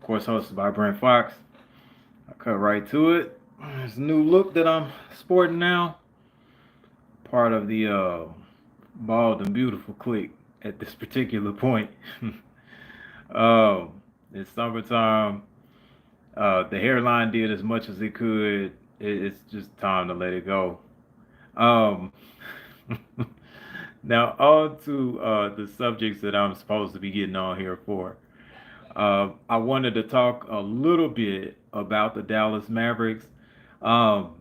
Of course, hosted by Brent Fox. I cut right to it. It's a new look that I'm sporting now. Part of the bald and beautiful clique at this particular point. um, it's summertime. The hairline did as much as it could. It's just time to let it go. Um, now, on to the subjects that I'm supposed to be getting on here for. I wanted to talk a little bit about the Dallas Mavericks. Um,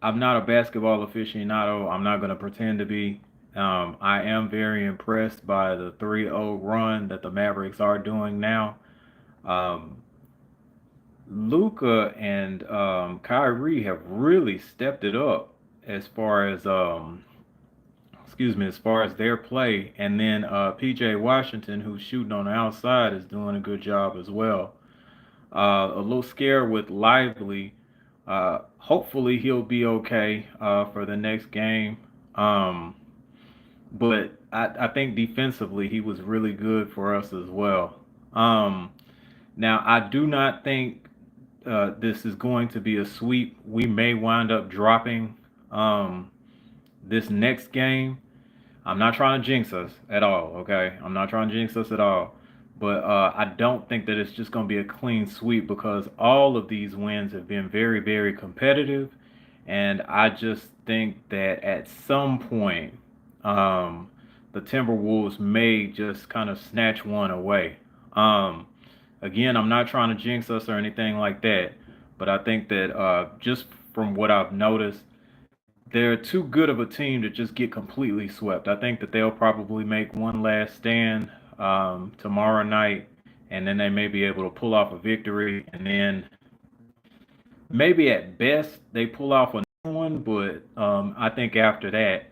I'm not a basketball aficionado. I'm not going to pretend to be. I am very impressed by the 3-0 run that the Mavericks are doing now. Um, Luca and Kyrie have really stepped it up as far as as far as their play, and then PJ Washington, who's shooting on the outside, is doing a good job as well. A little scared with Lively. Hopefully he'll be okay for the next game. Um, but I think defensively he was really good for us as well. Um, Now I do not think this is going to be a sweep. We may wind up dropping um, this next game. I'm not trying to jinx us at all, okay? I'm not trying to jinx us at all. But I don't think that it's just going to be a clean sweep because all of these wins have been very, very competitive. And I just think that at some point, um, the Timberwolves may just kind of snatch one away. Um, Again, I'm not trying to jinx us or anything like that. But I think that just from what I've noticed, they're too good of a team to just get completely swept. I think that they'll probably make one last stand tomorrow night, and then they may be able to pull off a victory, and then maybe at best they pull off another one. But I think after that,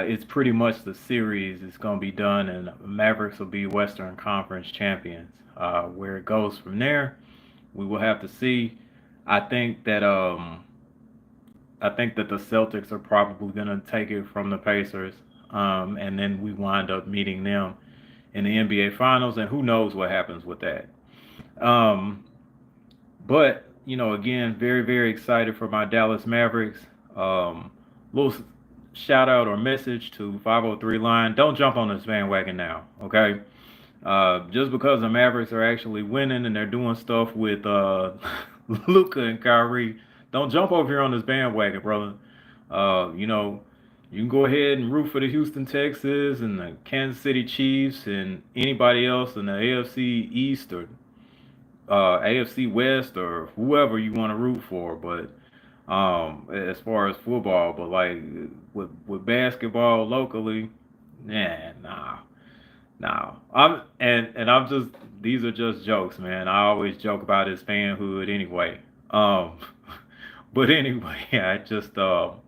it's pretty much the series is going to be done, and Mavericks will be Western Conference champions. Where it goes from there, we will have to see. I think that um, I think that the Celtics are probably going to take it from the Pacers, and then we wind up meeting them in the NBA Finals, and who knows what happens with that. Um, but again, very very excited for my Dallas Mavericks. Little shout out or message to 503 line: don't jump on this bandwagon now, okay? Just because the Mavericks are actually winning and they're doing stuff with Luca and Kyrie, don't jump over here on this bandwagon, brother. You know, you can go ahead and root for the Houston Texans and the Kansas City Chiefs and anybody else in the AFC East or AFC West or whoever you want to root for. But as far as football, but like with basketball locally, nah. No, I'm just these are just jokes, man. I always joke about his fanhood anyway. Um, but anyway, I just I'm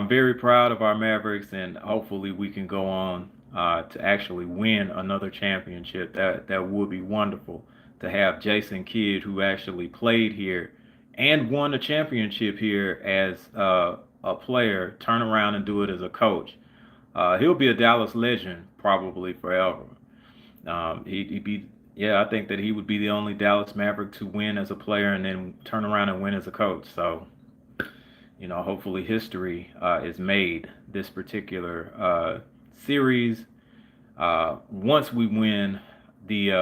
very proud of our Mavericks, and hopefully we can go on to actually win another championship. That would be wonderful to have Jason Kidd, who actually played here and won a championship here as a player, turn around and do it as a coach. He'll be a Dallas legend probably forever. He'd be, yeah, I think that he would be the only Dallas Maverick to win as a player and then turn around and win as a coach. So, hopefully history is made this particular series. Once we win the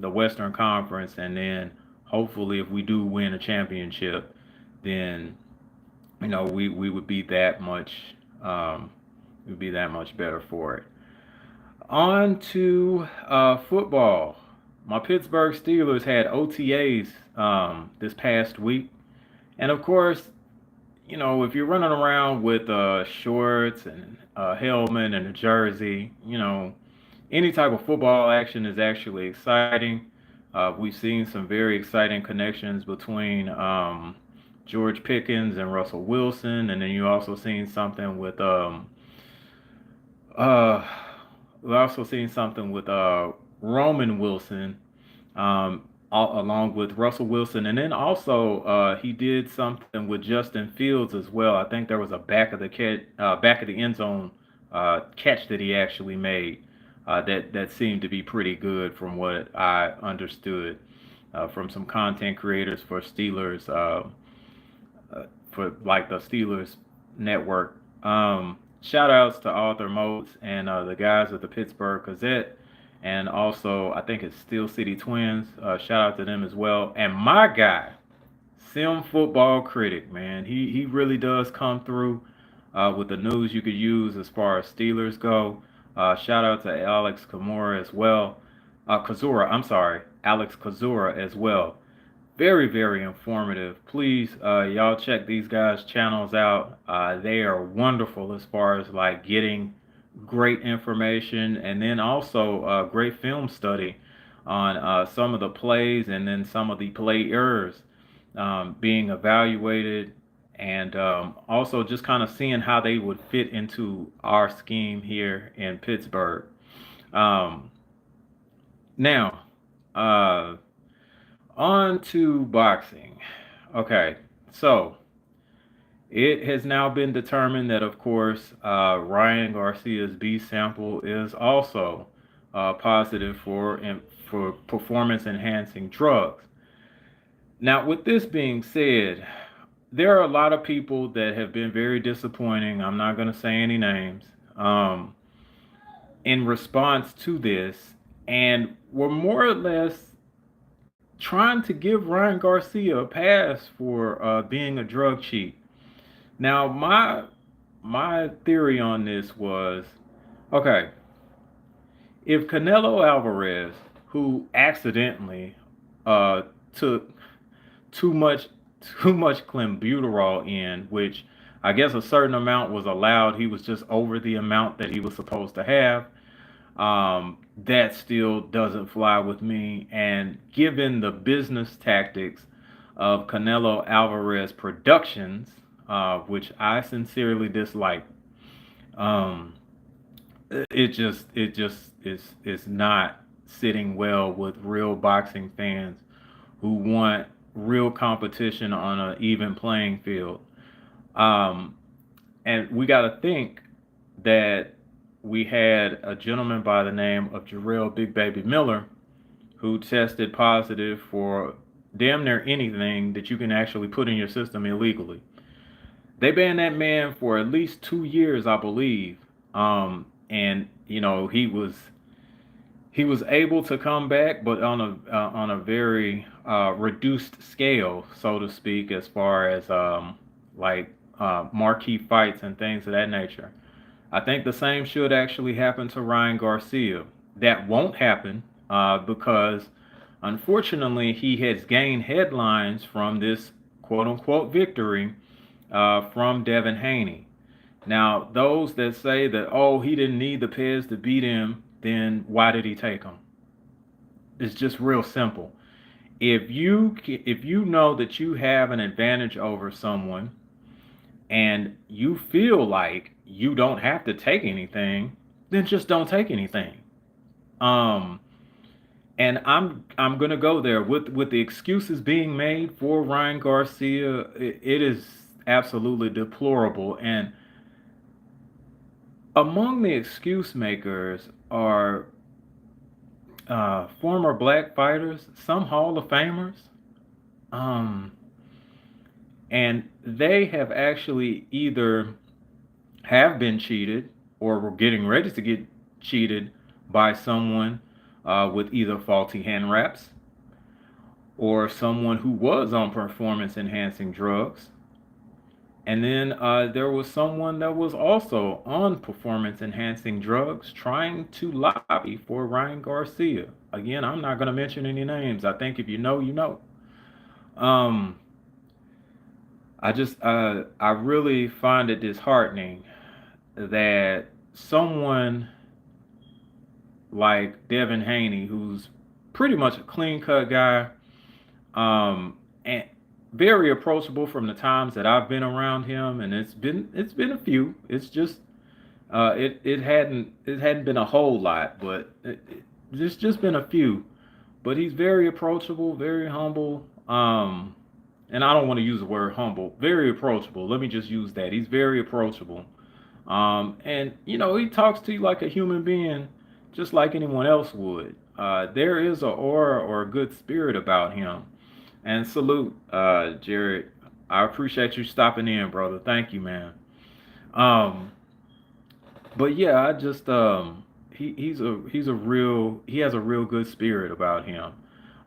Western Conference, and then hopefully if we do win a championship, then we would be that much um, we'd be that much better for it. On to football. My Pittsburgh Steelers had OTAs this past week, and of course, if you're running around with shorts and a helmet and a jersey, any type of football action is actually exciting. We've seen some very exciting connections between George Pickens and Russell Wilson, and then you also seen something with uh, we've also seen something with Roman Wilson, along with Russell Wilson, and then also he did something with Justin Fields as well. I think there was a back of the end zone catch that he actually made. that seemed to be pretty good from what I understood from some content creators for Steelers for like the Steelers network. Shout outs to Arthur Moats and the guys at the Pittsburgh Gazette, and also I think it's Steel City Twins. Shout out to them as well. And my guy, Sim Football Critic, man, he really does come through with the news you could use as far as Steelers go. Shout out to Alex Kamura as well. Kazura, I'm sorry, Alex Kazura as well. Very, very informative. Please, y'all check these guys' channels out. They are wonderful as far as like getting great information and then also great film study on some of the plays and then some of the players being evaluated and also just kind of seeing how they would fit into our scheme here in Pittsburgh. Um, now, uh, on to boxing. Okay, so it has now been determined that, of course, Ryan Garcia's B sample is also positive for performance enhancing drugs. Now, with this being said, there are a lot of people that have been very disappointing. I'm not going to say any names um, in response to this, and were more or less trying to give Ryan Garcia a pass for being a drug cheat. Now, my theory on this was, okay, if Canelo Alvarez, who accidentally uh, took too much too much clenbuterol in, which I guess a certain amount was allowed, he was just over the amount that he was supposed to have. That still doesn't fly with me. And given the business tactics of Canelo Alvarez Productions, which I sincerely dislike, um, it just is not sitting well with real boxing fans who want real competition on an even playing field. Um, and we got to think that we had a gentleman by the name of Jarrell Big Baby Miller who tested positive for damn near anything that you can actually put in your system illegally. They banned that man for at least 2 years, I believe. And you know he was able to come back, but on a very reduced scale, so to speak, as far as like marquee fights and things of that nature. I think the same should actually happen to Ryan Garcia. That won't happen because, unfortunately, he has gained headlines from this quote unquote victory from Devin Haney. Now, those that say that, oh, he didn't need the Pez to beat him, then why did he take them? It's just real simple. If you know that you have an advantage over someone and you feel like you don't have to take anything, then just don't take anything. Um, and I'm gonna go there with the excuses being made for Ryan Garcia. It is absolutely deplorable. And among the excuse makers are former black fighters, some Hall of Famers, um, and they have actually either have been cheated or were getting ready to get cheated by someone with either faulty hand wraps or someone who was on performance enhancing drugs. And then there was someone that was also on performance enhancing drugs trying to lobby for Ryan Garcia. Again, I'm not going to mention any names. I think if you know, you know. Um, I really find it disheartening that someone like Devin Haney, who's pretty much a clean cut guy, and very approachable from the times that I've been around him, and it's been a few. It's just it hadn't been a whole lot, but there's just been a few. But he's very approachable, very humble. And I don't want to use the word humble. Very approachable. Let me just use that. He's very approachable. And he talks to you like a human being, just like anyone else would. There is a aura or a good spirit about him. And salute, Jared. I appreciate you stopping in, brother. Thank you, man. Um, but yeah, I just he's a real he has a real good spirit about him.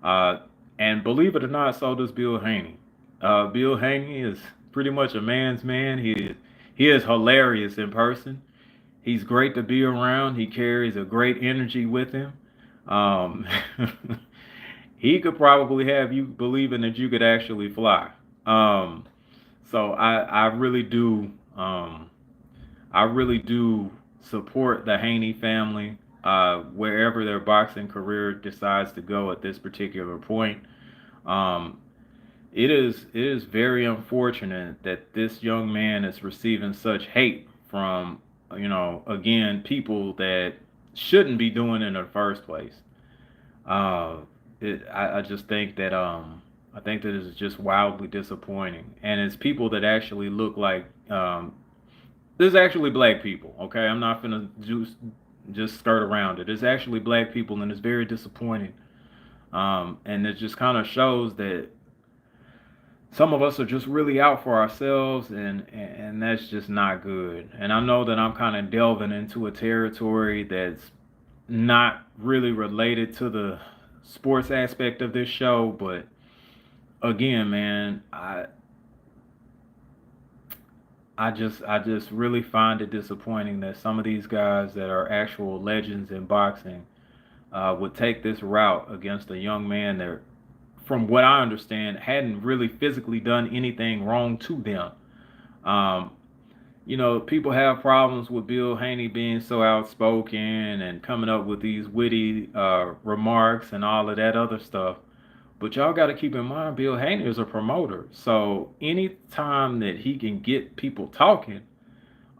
Uh, and believe it or not, so does Bill Haney. Bill Haney is pretty much a man's man. He is hilarious in person. He's great to be around. He carries a great energy with him. Um, he could probably have you believing that you could actually fly. Um, so I really do support the Haney family wherever their boxing career decides to go at this particular point. Um, it is very unfortunate that this young man is receiving such hate from again people that shouldn't be doing it in the first place. Uh, I just think that I think that it's just wildly disappointing, and it's people that actually look like there's actually black people. Okay, I'm not gonna just skirt around it. It's actually black people, and it's very disappointing. And it just kind of shows that some of us are just really out for ourselves, and that's just not good. And I know that I'm kind of delving into a territory that's not really related to the sports aspect of this show, but again, man, I just really find it disappointing that some of these guys that are actual legends in boxing would take this route against a young man that, from what I understand, hadn't really physically done anything wrong to them. Um, people have problems with Bill Haney being so outspoken and coming up with these witty remarks and all of that other stuff. But y'all got to keep in mind, Bill Haney is a promoter. So anytime that he can get people talking,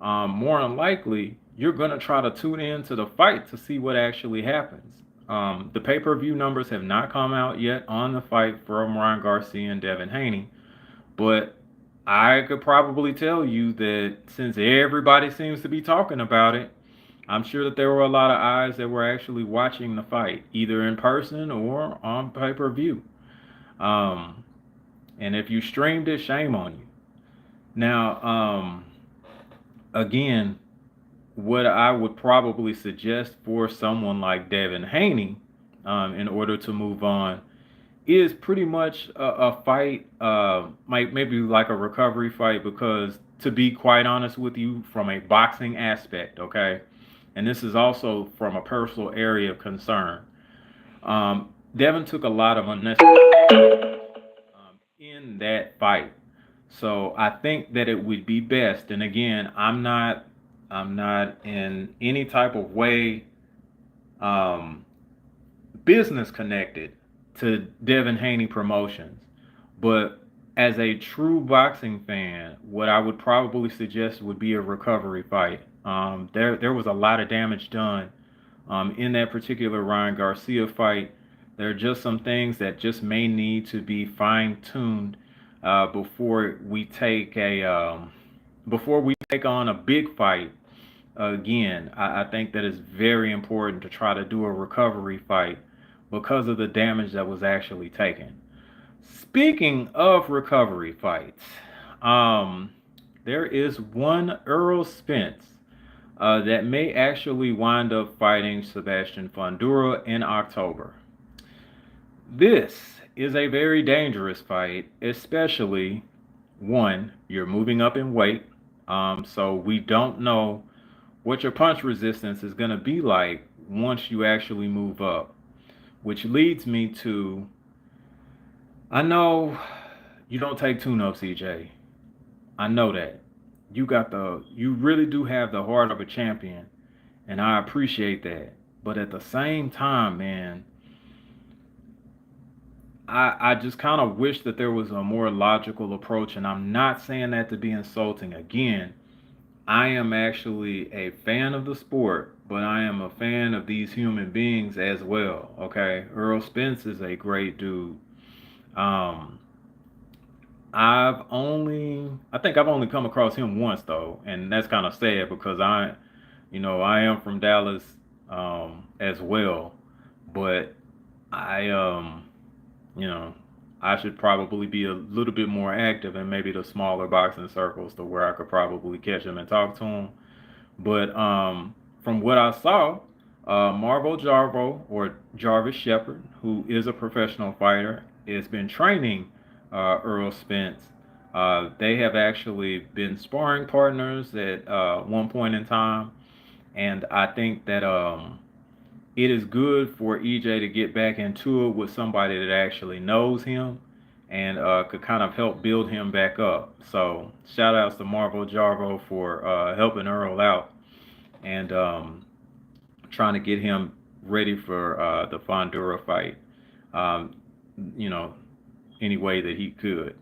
more than likely, you're going to try to tune into the fight to see what actually happens. The pay-per-view numbers have not come out yet on the fight from Ryan Garcia and Devin Haney, but I could probably tell you that since everybody seems to be talking about it, I'm sure that there were a lot of eyes that were actually watching the fight, either in person or on pay-per-view. Um, and if you streamed it, shame on you. Now, again, what I would probably suggest for someone like Devin Haney, in order to move on, is pretty much a fight, might maybe like a recovery fight, because to be quite honest with you, from a boxing aspect, okay, and this is also from a personal area of concern. Devin took a lot of unnecessary in that fight. So I think that it would be best. And again, I'm not in any type of way um, business connected to Devin Haney Promotions. But as a true boxing fan, what I would probably suggest would be a recovery fight. There was a lot of damage done in that particular Ryan Garcia fight. There are just some things that just may need to be fine tuned before we take on a big fight again. I think that it's very important to try to do a recovery fight because of the damage that was actually taken. Speaking of recovery fights, um, there is one Earl Spence that may actually wind up fighting Sebastian Fundora in October. This is a very dangerous fight, especially one, you're moving up in weight, so we don't know what your punch resistance is going to be like once you actually move up. Which leads me to, I know you don't take tune-ups, EJ. I know that. You really do have the heart of a champion, and I appreciate that. But at the same time, man, I just kind of wish that there was a more logical approach, and I'm not saying that to be insulting. Again, I am actually a fan of the sport, but I am a fan of these human beings as well. Okay, Earl Spence is a great dude. Um, I think I've only come across him once though, and that's kind of sad because I am from Dallas. as well. But I, you know, I should probably be a little bit more active in maybe the smaller boxing circles to where I could probably catch him and talk to him. But from what I saw, Marvel Jarvo or Jarvis Shepard, who is a professional fighter, has been training Earl Spence. They have actually been sparring partners at one point in time, and I think that it is good for EJ to get back into it with somebody that actually knows him and could kind of help build him back up. So shout outs to Marvel Jarvo for helping Earl out and trying to get him ready for the Fondura fight. Um, you know, any way that he could.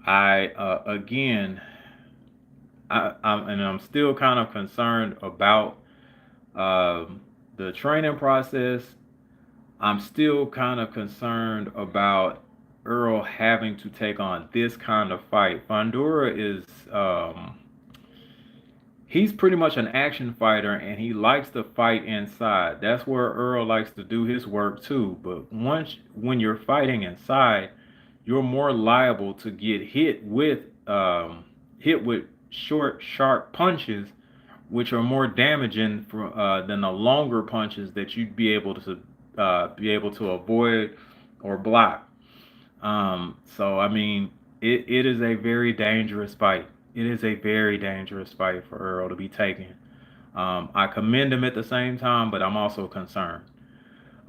I again, I'm still kind of concerned about the training process. I'm still kind of concerned about Earl having to take on this kind of fight. Fondura is he's pretty much an action fighter and he likes to fight inside. That's where Earl likes to do his work too. But once when you're fighting inside, you're more liable to get hit with short, sharp punches, which are more damaging than the longer punches that you'd be able to avoid or block. So I mean, it is a very dangerous fight. It is a very dangerous fight for Earl to be taking. I commend him at the same time, but I'm also concerned.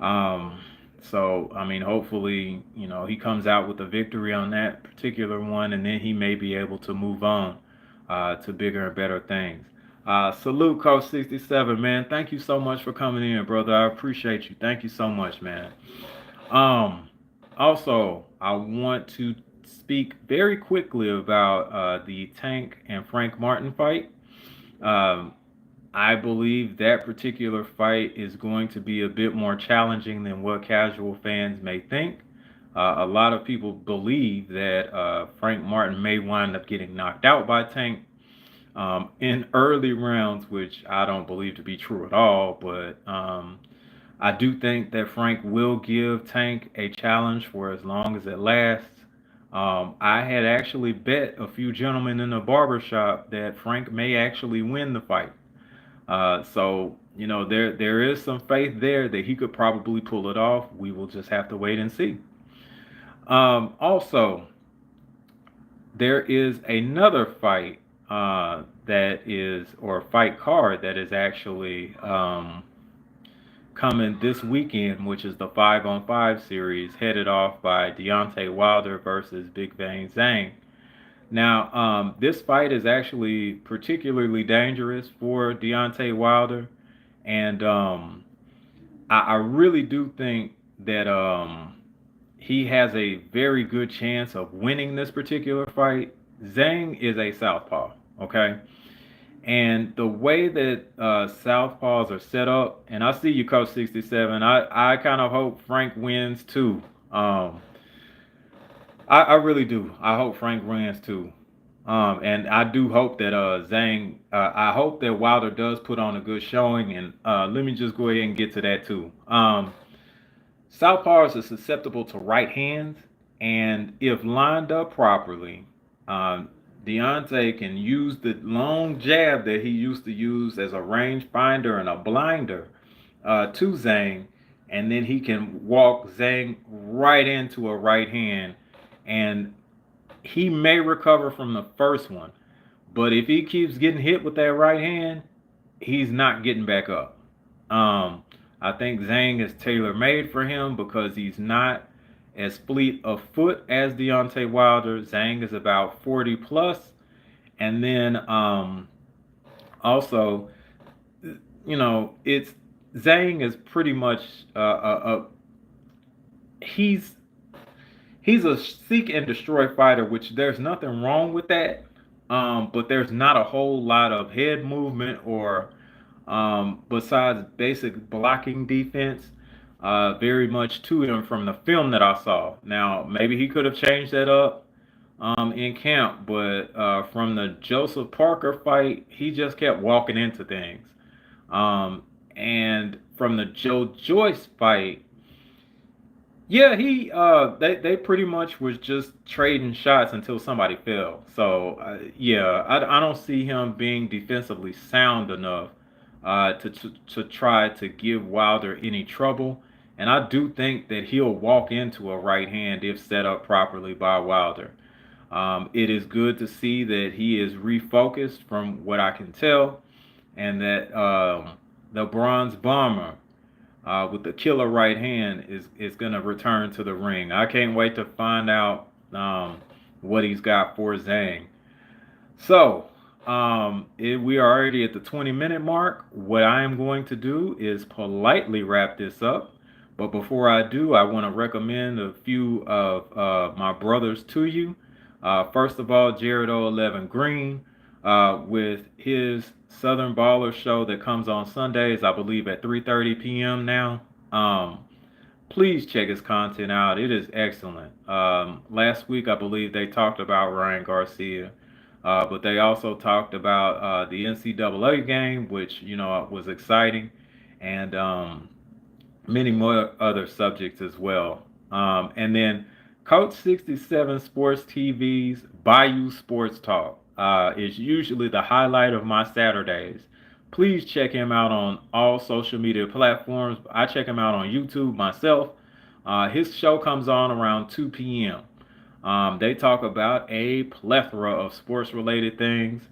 Um, so I mean, hopefully, he comes out with a victory on that particular one, and then he may be able to move on to bigger and better things. Salute, Coach 67, man. Thank you so much for coming in, brother. I appreciate you. Thank you so much, man. Um, Also, I want to speak very quickly about the Tank and Frank Martin fight. Um, I believe that particular fight is going to be a bit more challenging than what casual fans may think. A lot of people believe that Frank Martin may wind up getting knocked out by Tank in early rounds, which I don't believe to be true at all. But I do think that Frank will give Tank a challenge for as long as it lasts. I had actually bet a few gentlemen in the barbershop that Frank may actually win the fight. So there is some faith there that he could probably pull it off. We will just have to wait and see. Also, there is another fight that is or fight card that is actually coming this weekend, which is the 5-on-5 series headed off by Deontay Wilder versus Big Bang Zhang. Now, this fight is actually particularly dangerous for Deontay Wilder, and I really do think that he has a very good chance of winning this particular fight. Zhang is a southpaw, okay? And the way that southpaws are set up, and I see you, Coach 67. I kind of hope Frank wins too. I really do. I hope Frank wins too. And I do hope that Zhang. I hope that Wilder does put on a good showing. And let me just go ahead and get to that too. Southpaws are susceptible to right hands, and if lined up properly, um, Deontay can use the long jab that he used to use as a range finder and a blinder to Zhang, and then he can walk Zhang right into a right hand, and he may recover from the first one, but if he keeps getting hit with that right hand, he's not getting back up. Um, I think Zhang is tailor made for him because he's not as fleet of foot as Deontay Wilder. Zhang is about 40 plus, and then also, it's Zhang is pretty much he's he's a seek and destroy fighter, which there's nothing wrong with that. But there's not a whole lot of head movement or besides basic blocking defense, very much to him from the film that I saw. Now, maybe he could have changed that up in camp, but from the Joseph Parker fight, he just kept walking into things. And from the Joe Joyce fight, yeah, they pretty much was just trading shots until somebody fell. So yeah, I don't see him being defensively sound enough to try to give Wilder any trouble. And I do think that he'll walk into a right hand if set up properly by Wilder. It is good to see that he is refocused from what I can tell, and that the Bronze Bomber with the killer right hand is going to return to the ring. I can't wait to find out what he's got for Zhang. So, we are already at the 20-minute mark. What I am going to do is politely wrap this up. But before I do, I want to recommend a few of my brothers to you. First of all, Jared O11 Green with his Southern Baller show that comes on Sundays, I believe at 3:30 p.m. now. Please check his content out. It is excellent. Last week, I believe they talked about Ryan Garcia, but they also talked about the NCAA game, which was exciting, and many more other subjects as well. And then Coach 67 Sports TV's Bayou Sports Talk is usually the highlight of my Saturdays. Please check him out on all social media platforms. I check him out on YouTube myself. His show comes on around 2 p.m. They talk about a plethora of sports related things.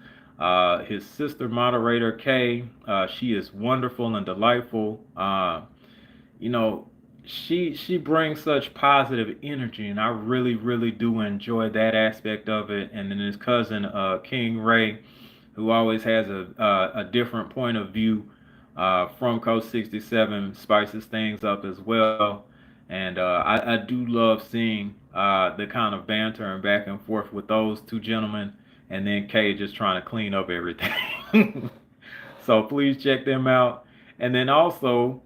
His sister moderator, Kay, she is wonderful and delightful. You know, she brings such positive energy, and I really do enjoy that aspect of it. And then his cousin King Ray, who always has a different point of view from Coach 67, spices things up as well. And I do love seeing the kind of banter and back and forth with those two gentlemen, and then Kay just trying to clean up everything. So please check them out. And then also,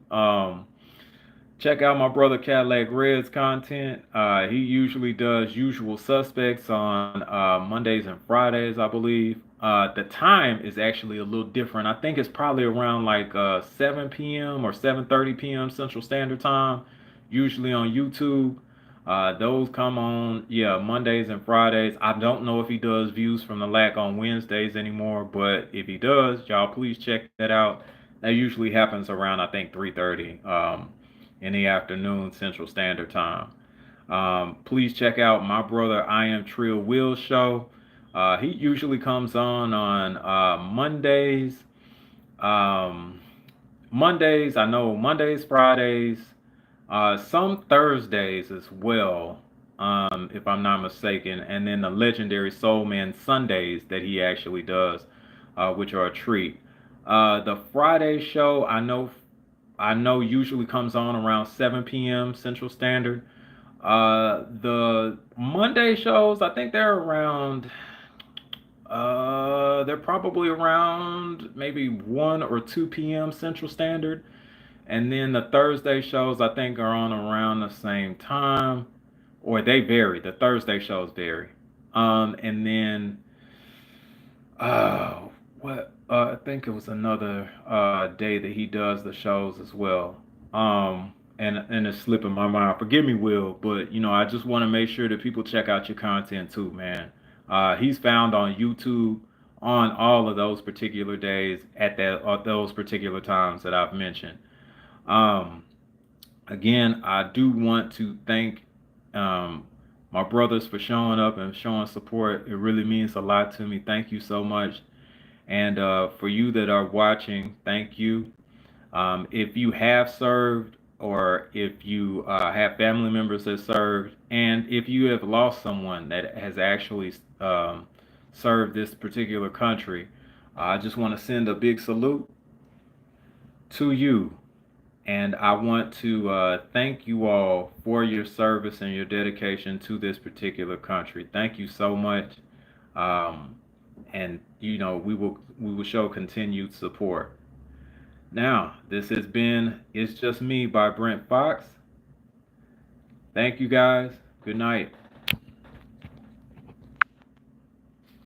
check out my brother Cadillac Red's content. He usually does Usual Suspects on Mondays and Fridays, I believe. The time is actually a little different. I think it's probably around like 7 p.m. or 7:30 p.m. Central Standard Time, usually on YouTube. Those come on, yeah, Mondays and Fridays. I don't know if he does Views from the Lack on Wednesdays anymore, but if he does, y'all please check that out. That usually happens around, I think, 3:30 in the afternoon Central Standard Time. Please check out my brother I Am Trill Will show. He usually comes on Mondays. Um, Mondays, I know Mondays, Fridays, some Thursdays as well, if I'm not mistaken, and then the legendary Soul Man Sundays that he actually does, which are a treat. The Friday show I know usually comes on around 7 p.m. Central Standard. The Monday shows, I think they're probably around maybe 1 or 2 p.m. Central Standard. And then the Thursday shows, I think, are on around the same time, or they vary. The Thursday shows vary. And then, uh, what? I think it was another day that he does the shows as well. And it's slipping my mind. Forgive me, Will, but I just want to make sure that people check out your content too, man. He's found on YouTube on all of those particular days at those particular times that I've mentioned. Um, Again, I do want to thank um, my brothers for showing up and showing support. It really means a lot to me. Thank you so much. And for you that are watching, thank you. If you have served, or if you have family members that served, and if you have lost someone that has actually served this particular country, I just want to send a big salute to you. And I want to thank you all for your service and your dedication to this particular country. Thank you so much. Um, and we will show continued support. Now, this has been It's Just Me by Brent Fox. Thank you guys. Good night.